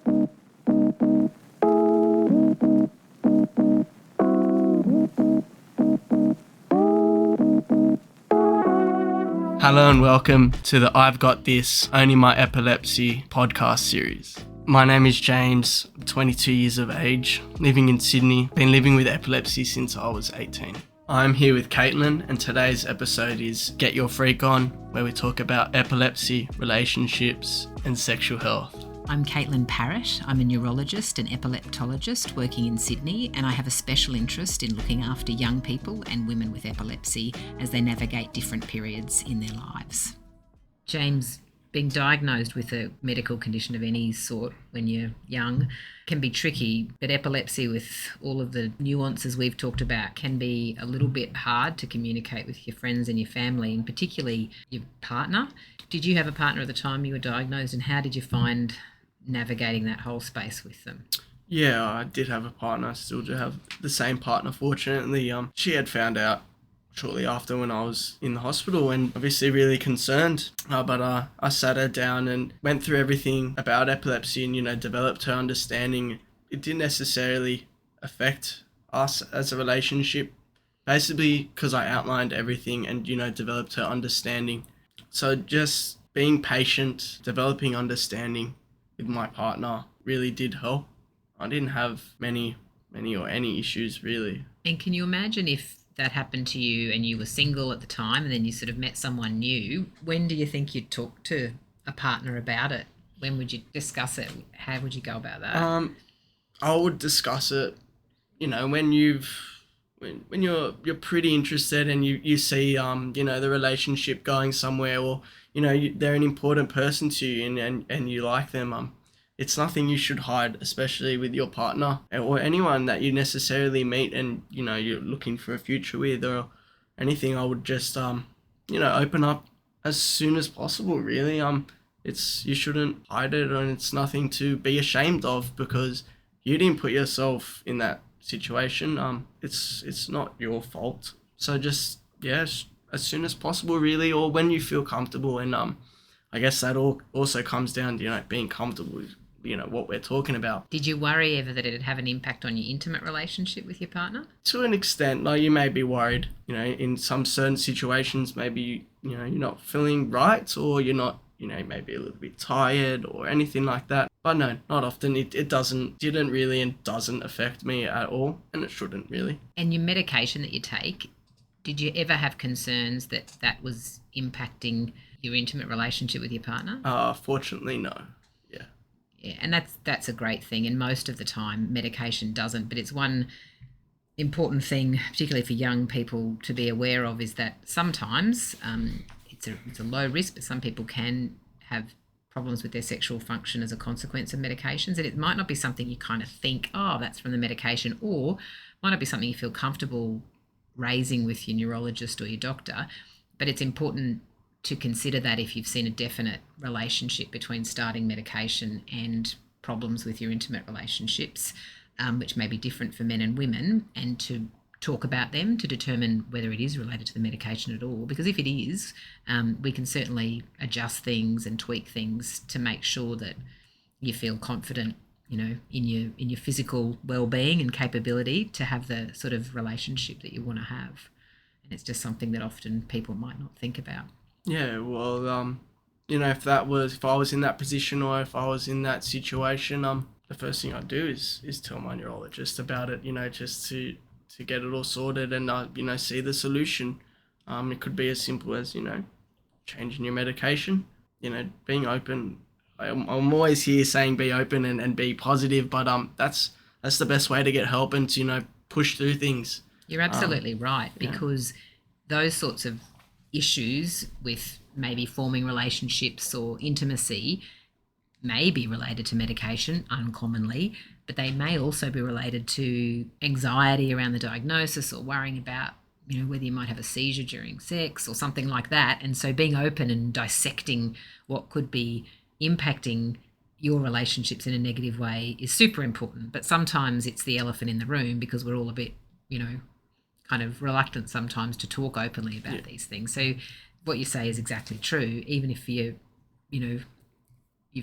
Hello and welcome to the I've Got This, Only My Epilepsy podcast series. My name is James, I'm 22 years of age, living in Sydney, been living with epilepsy since I was 18. I'm here with Kaitlyn and today's episode is Get Your Freak On, where we talk about epilepsy, relationships and sexual health. I'm Kaitlyn Parrott. I'm a neurologist and epileptologist working in Sydney, and I have a special interest in looking after young people and women with epilepsy as they navigate different periods in their lives. James, being diagnosed with a medical condition of any sort when you're young can be tricky, but epilepsy, with all of the nuances we've talked about, can be a little bit hard to communicate with your friends and your family, and particularly your partner. Did you have a partner at the time you were diagnosed, and how did you find navigating that whole space with them? Yeah, I did have a partner. I still do have the same partner, fortunately. She had found out shortly after when I was in the hospital and obviously really concerned. But I sat her down and went through everything about epilepsy and, developed her understanding. It didn't necessarily affect us as a relationship, basically because I outlined everything and, developed her understanding. So just being patient, developing understanding with my partner really did help. I didn't have many or any issues really. And can you imagine if that happened to you and you were single at the time and then you sort of met someone new? When do you think you'd talk to a partner about it? When would you discuss it? How would you go about that? I would discuss it, when you're pretty interested and you see the relationship going somewhere, or they're an important person to you and you like them. It's nothing you should hide, especially with your partner or anyone that you necessarily meet and you're looking for a future with or anything. I would just open up as soon as possible, really. You shouldn't hide it, and it's nothing to be ashamed of because you didn't put yourself in that situation. It's not your fault. So just as soon as possible, really, or when you feel comfortable. And I guess that also comes down to being comfortable with what we're talking about. Did you worry ever that it'd have an impact on your intimate relationship with your partner? To an extent, like, you may be worried, in some certain situations, maybe you're not feeling right, or you're not, maybe a little bit tired or anything like that. But no, not often. It didn't really and doesn't affect me at all, and it shouldn't really. And your medication that you take, did you ever have concerns that was impacting your intimate relationship with your partner? Fortunately, no. Yeah, and that's a great thing. And most of the time, medication doesn't. But it's one important thing, particularly for young people, to be aware of, is that sometimes it's a low risk, but some people can have problems with their sexual function as a consequence of medications. And it might not be something you kind of think, oh, that's from the medication, or might not be something you feel comfortable raising with your neurologist or your doctor. But it's important to consider that if you've seen a definite relationship between starting medication and problems with your intimate relationships, which may be different for men and women, and to talk about them to determine whether it is related to the medication at all. Because if it is, we can certainly adjust things and tweak things to make sure that you feel confident, in your physical well-being and capability to have the sort of relationship that you want to have. And it's just something that often people might not think about. Yeah, well, if I was in that position, or if I was in that situation, the first thing I'd do is tell my neurologist about it, just to get it all sorted and, see the solution. It could be as simple as, changing your medication, being open. I'm always here saying be open and be positive, but that's the best way to get help and to, push through things. You're absolutely right, because those sorts of issues with maybe forming relationships or intimacy may be related to medication uncommonly, but they may also be related to anxiety around the diagnosis or worrying about, whether you might have a seizure during sex or something like that. And so being open and dissecting what could be impacting your relationships in a negative way is super important. But sometimes it's the elephant in the room because we're all a bit, kind of reluctant sometimes to talk openly about these things. So what you say is exactly true. Even if you've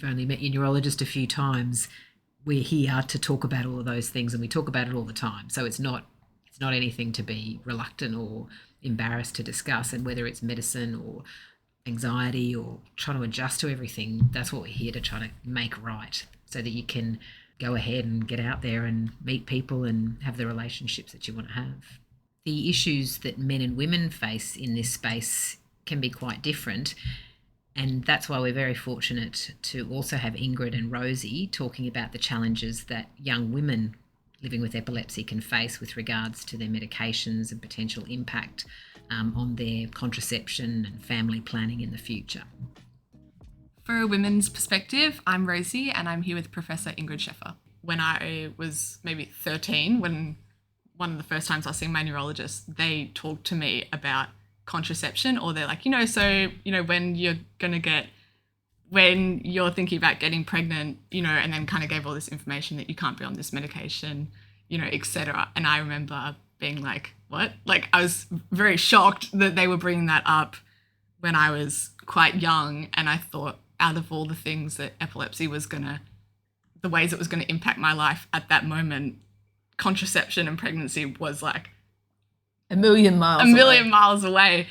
only met your neurologist a few times, we're here to talk about all of those things, and we talk about it all the time. So it's not anything to be reluctant or embarrassed to discuss. And whether it's medicine or anxiety or trying to adjust to everything, that's what we're here to try to make right, so that you can go ahead and get out there and meet people and have the relationships that you want to have. The issues that men and women face in this space can be quite different. And that's why we're very fortunate to also have Ingrid and Rosie talking about the challenges that young women living with epilepsy can face with regards to their medications and potential impact on their contraception and family planning in the future. For a women's perspective, I'm Rosie and I'm here with Professor Ingrid Sheffer. When I was maybe 13, when one of the first times I was seeing my neurologist, they talked to me about contraception, or they're like, when you're thinking about getting pregnant, and then kind of gave all this information that you can't be on this medication, etc. And I remember being like, what? Like, I was very shocked that they were bringing that up when I was quite young. And I thought, out of all the things that epilepsy the ways it was going to impact my life at that moment, contraception and pregnancy was like a million miles away.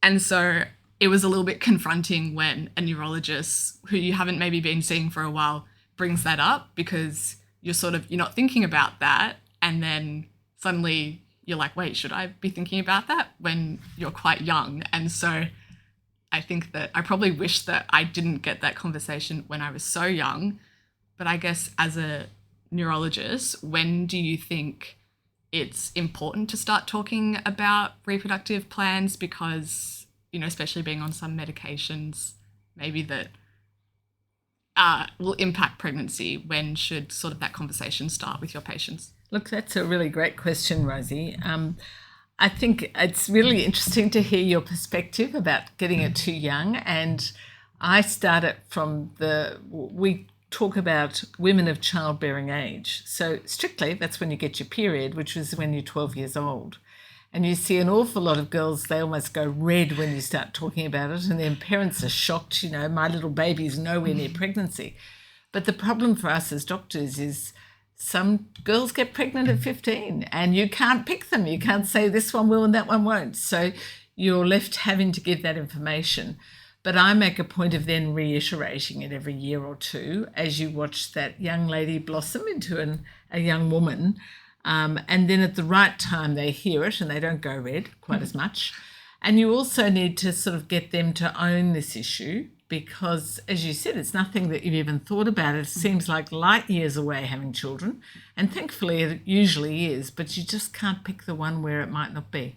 And so it was a little bit confronting when a neurologist who you haven't maybe been seeing for a while brings that up, because you're not thinking about that. And then suddenly you're like, wait, should I be thinking about that, when you're quite young? And so I think that I probably wish that I didn't get that conversation when I was so young. But I guess as a neurologist, when do you think it's important to start talking about reproductive plans? Because, especially being on some medications, maybe that will impact pregnancy, when should sort of that conversation start with your patients? Look, that's a really great question, Rosie. I think it's really interesting to hear your perspective about getting it too young. And I start it from we talk about women of childbearing age. So strictly, that's when you get your period, which is when you're 12 years old. And you see an awful lot of girls, they almost go red when you start talking about it. And their parents are shocked, my little baby's nowhere near pregnancy. But the problem for us as doctors is some girls get pregnant at 15 and you can't pick them. You can't say this one will and that one won't. So you're left having to give that information. But I make a point of then reiterating it every year or two as you watch that young lady blossom into a young woman. And then at the right time, they hear it and they don't go red quite as much. And you also need to sort of get them to own this issue, because, as you said, it's nothing that you've even thought about. It seems like light years away having children. And thankfully, it usually is, but you just can't pick the one where it might not be.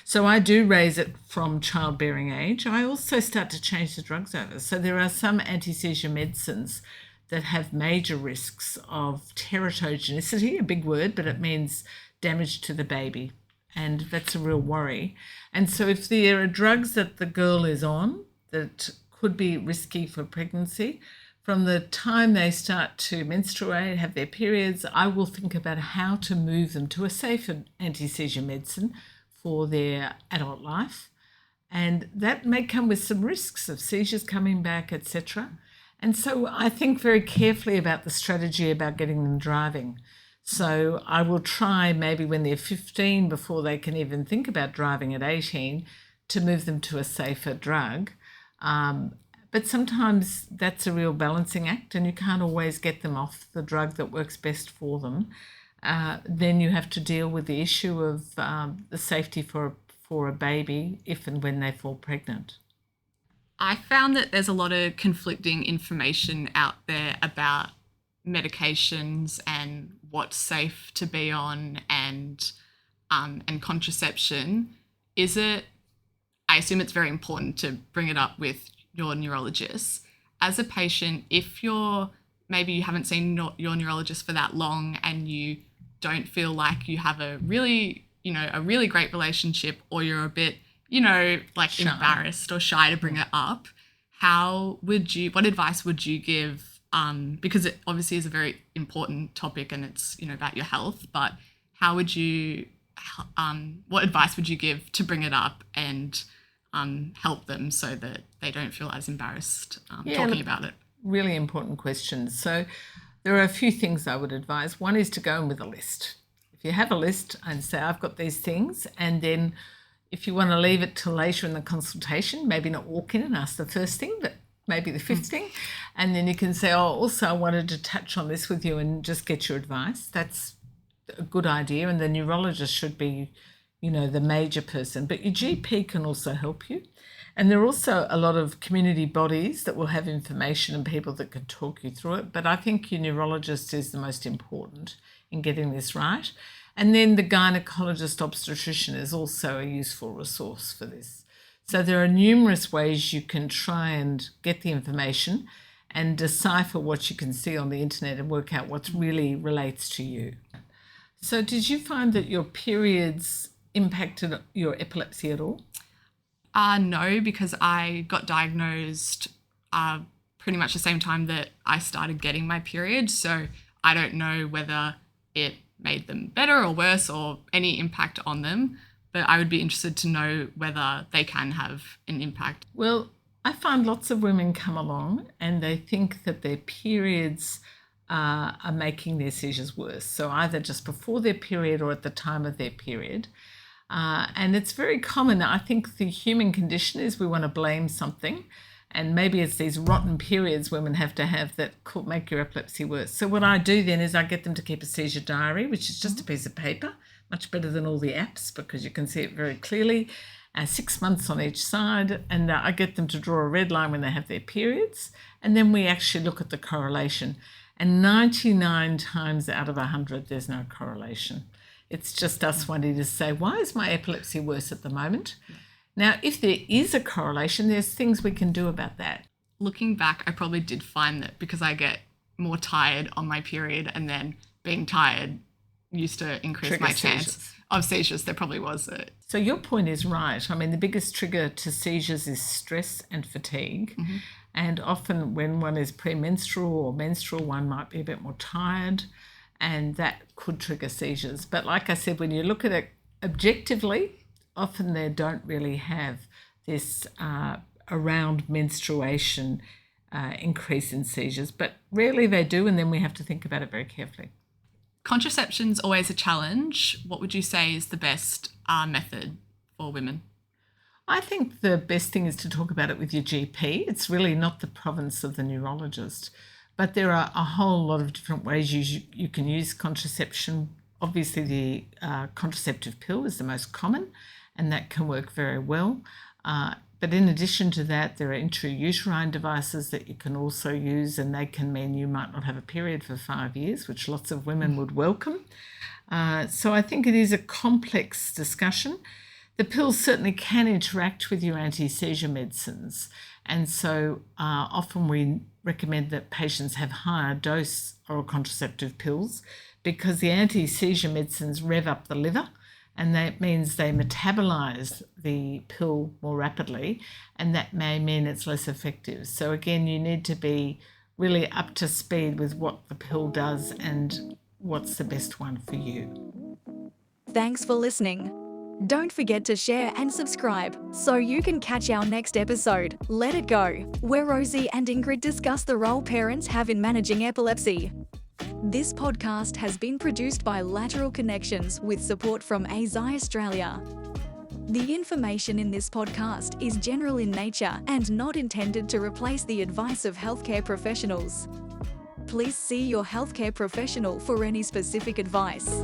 So I do raise it from childbearing age. I also start to change the drugs over. So there are some anti-seizure medicines that have major risks of teratogenicity, a big word, but it means damage to the baby. And that's a real worry. And so if there are drugs that the girl is on that could be risky for pregnancy, from the time they start to menstruate, have their periods, I will think about how to move them to a safer anti-seizure medicine for their adult life. And that may come with some risks of seizures coming back, etc. And so I think very carefully about the strategy about getting them driving. So I will try maybe when they're 15, before they can even think about driving at 18, to move them to a safer drug. But sometimes that's a real balancing act and you can't always get them off the drug that works best for them. Then you have to deal with the issue of the safety for a baby if and when they fall pregnant. I found that there's a lot of conflicting information out there about medications and what's safe to be on and contraception. I assume it's very important to bring it up with your neurologist. As a patient, if maybe you haven't seen your neurologist for that long and you don't feel like you have a really great relationship, or you're a bit, Shy. embarrassed or shy to bring it up, what advice would you give? Because it obviously is a very important topic and it's, about your health, but what advice would you give to bring it up and help them so that they don't feel as embarrassed talking about it? Really important question. So There are a few things I would advise. One is to go in with a list. If you have a list and say, I've got these things, and then if you want to leave it till later in the consultation, maybe not walk in and ask the first thing, but maybe the fifth thing. And then you can say, oh, also I wanted to touch on this with you and just get your advice. That's a good idea. And the neurologist should be, the major person. But your GP can also help you. And there are also a lot of community bodies that will have information and people that can talk you through it. But I think your neurologist is the most important in getting this right. And then the gynecologist obstetrician is also a useful resource for this. So there are numerous ways you can try and get the information and decipher what you can see on the internet and work out what really relates to you. So did you find that your periods impacted your epilepsy at all? No, because I got diagnosed pretty much the same time that I started getting my period. So I don't know whether it made them better or worse or any impact on them. But I would be interested to know whether they can have an impact. Well, I find lots of women come along and they think that their periods are making their seizures worse. So either just before their period or at the time of their period. And it's very common. I think the human condition is we want to blame something. And maybe it's these rotten periods women have to have that could make your epilepsy worse. So what I do then is I get them to keep a seizure diary, which is just a piece of paper, much better than all the apps because you can see it very clearly, 6 months on each side. And I get them to draw a red line when they have their periods. And then we actually look at the correlation. And 99 times out of 100, there's no correlation. It's just us wanting to say, why is my epilepsy worse at the moment? Now, if there is a correlation, there's things we can do about that. Looking back, I probably did find that because I get more tired on my period and then being tired used to increase Trigger my chance seizures. of seizures. There probably was it. So your point is right. I mean, the biggest trigger to seizures is stress and fatigue. Mm-hmm. And often when one is premenstrual or menstrual, one might be a bit more tired and that could trigger seizures. But like I said, when you look at it objectively, often they don't really have this around menstruation increase in seizures, but rarely they do, and then we have to think about it very carefully. Contraception's always a challenge. What would you say is the best method for women? I think the best thing is to talk about it with your GP. It's really not the province of the neurologist, but there are a whole lot of different ways you can use contraception. Obviously, the contraceptive pill is the most common, and that can work very well. But in addition to that, there are intrauterine devices that you can also use, and they can mean you might not have a period for 5 years, which lots of women would welcome. So I think it is a complex discussion. The pills certainly can interact with your anti-seizure medicines, and so often we recommend that patients have higher dose oral contraceptive pills because the anti-seizure medicines rev up the liver, and that means they metabolize the pill more rapidly, and that may mean it's less effective. So again, you need to be really up to speed with what the pill does and what's the best one for you. Thanks for listening. Don't forget to share and subscribe so you can catch our next episode, Let It Go, where Rosie and Ingrid discuss the role parents have in managing epilepsy. This podcast has been produced by Lateral Connections with support from ASI Australia. The information in this podcast is general in nature and not intended to replace the advice of healthcare professionals. Please see your healthcare professional for any specific advice.